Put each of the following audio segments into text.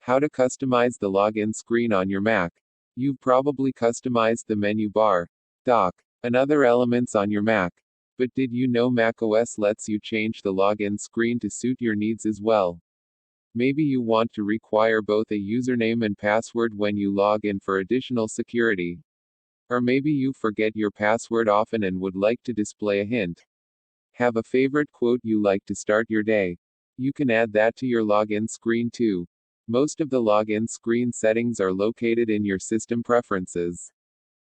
How to customize the login screen on your Mac. You've probably customized the menu bar, dock, and other elements on your Mac. But did you know macOS lets you change the login screen to suit your needs as well? Maybe you want to require both a username and password when you log in for additional security. Or maybe you forget your password often and would like to display a hint. Have a favorite quote you like to start your day? You can add that to your login screen too. Most of the login screen settings are located in your system preferences.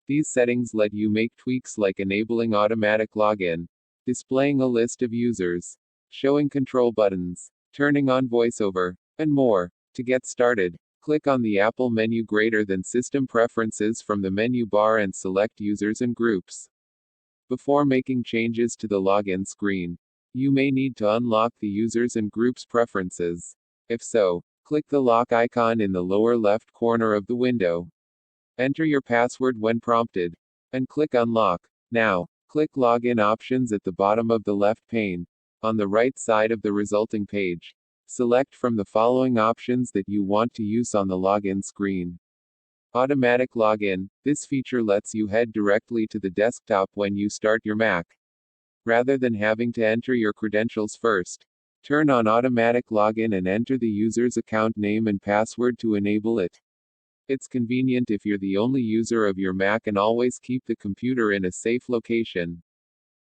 These settings let you make tweaks like enabling automatic login, displaying a list of users, showing control buttons, turning on VoiceOver, and more. To get started, click on the Apple menu greater than System Preferences from the menu bar and select Users and Groups. Before making changes to the login screen, you may need to unlock the Users and Groups preferences. If so, click the lock icon in the lower left corner of the window. Enter your password when prompted, and click Unlock. Now, click Login Options at the bottom of the left pane. On the right side of the resulting page, select from the following options that you want to use on the login screen. Automatic Login. This feature lets you head directly to the desktop when you start your Mac, rather than having to enter your credentials first. Turn on Automatic Login and enter the user's account name and password to enable it. It's convenient if you're the only user of your Mac and always keep the computer in a safe location.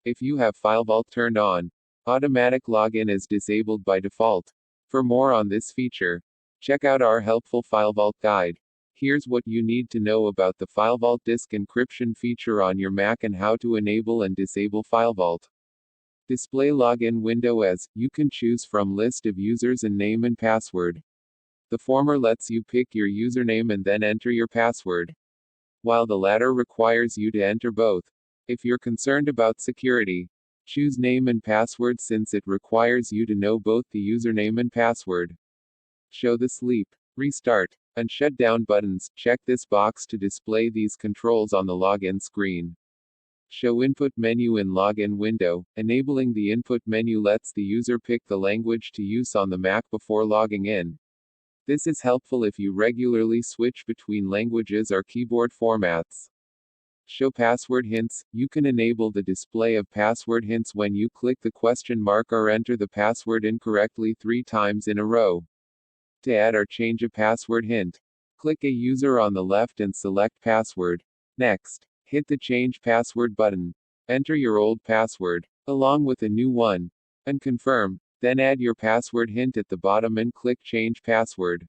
If you have File Vault turned on, Automatic Login is disabled by default. For more on this feature, check out our helpful File Vault guide. Here's what you need to know about the File Vault disk encryption feature on your Mac and how to enable and disable File Vault. Display login window as you can choose from list of users and name and password. The former lets you pick your username and then enter your password, while the latter requires you to enter both. If you're concerned about security, choose name and password since it requires you to know both the username and password. Show the sleep, restart, and shut down buttons. Check this box to display these controls on the login screen. Show input menu in login window. Enabling the input menu lets the user pick the language to use on the Mac before logging in. This is helpful if you regularly switch between languages or keyboard formats. Show password hints. You can enable the display of password hints when you click the question mark or enter the password incorrectly 3 times in a row. To add or change a password hint, click a user on the left and select password. Next, hit the Change Password button. Enter your old password, along with a new one, and confirm. Then add your password hint at the bottom and click Change Password.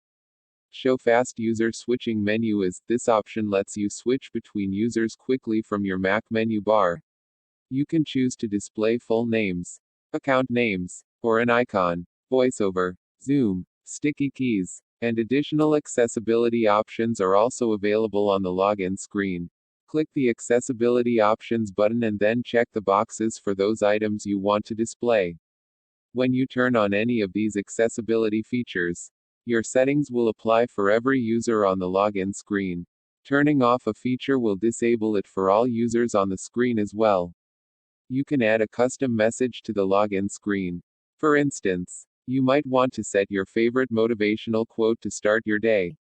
Show Fast User Switching menu as this option lets you switch between users quickly from your Mac menu bar. You can choose to display full names, account names, or an icon, VoiceOver, Zoom, sticky keys, and additional accessibility options are also available on the login screen. Click the Accessibility Options button and then check the boxes for those items you want to display. When you turn on any of these accessibility features, your settings will apply for every user on the login screen. Turning off a feature will disable it for all users on the screen as well. You can add a custom message to the login screen. For instance, you might want to set your favorite motivational quote to start your day.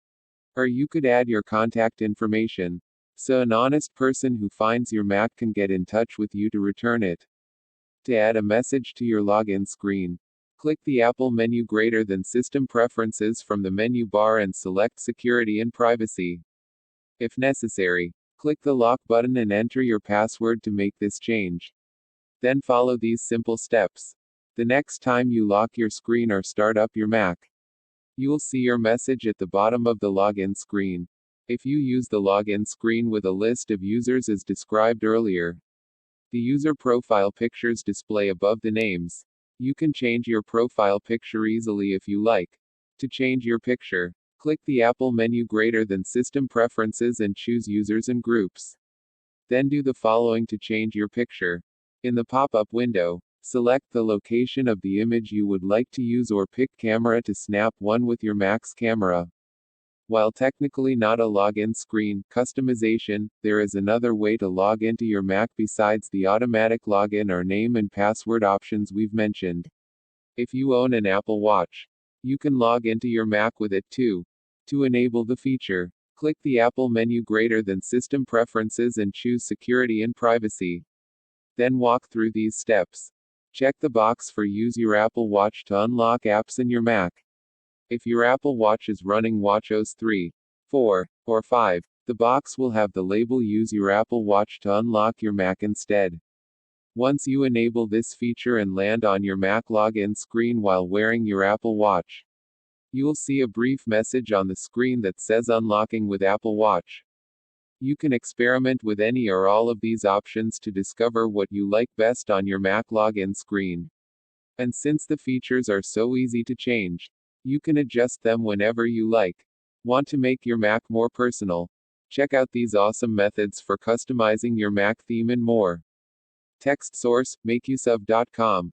Or you could add your contact information, so an honest person who finds your Mac can get in touch with you to return it. To add a message to your login screen, click the Apple menu greater than System Preferences from the menu bar and select Security and Privacy. If necessary, click the lock button and enter your password to make this change. Then follow these simple steps. The next time you lock your screen or start up your Mac, you'll see your message at the bottom of the login screen. If you use the login screen with a list of users as described earlier, the user profile pictures display above the names. You can change your profile picture easily if you like. To change your picture, click the Apple menu greater than System Preferences and choose Users and Groups. Then do the following to change your picture. In the pop-up window, select the location of the image you would like to use or pick camera to snap one with your Mac's camera. While technically not a login screen customization, there is another way to log into your Mac besides the automatic login or name and password options we've mentioned. If you own an Apple Watch, you can log into your Mac with it too. To enable the feature, click the Apple menu greater than System Preferences and choose Security and Privacy. Then walk through these steps. Check the box for Use your Apple Watch to unlock apps in your Mac. If your Apple Watch is running watchOS 3, 4, or 5, the box will have the label Use your Apple Watch to unlock your Mac instead. Once you enable this feature and land on your Mac login screen while wearing your Apple Watch, you'll see a brief message on the screen that says Unlocking with Apple Watch. You can experiment with any or all of these options to discover what you like best on your Mac login screen. And since the features are so easy to change, you can adjust them whenever you like. Want to make your Mac more personal? Check out these awesome methods for customizing your Mac theme and more. Text source, macusov.com.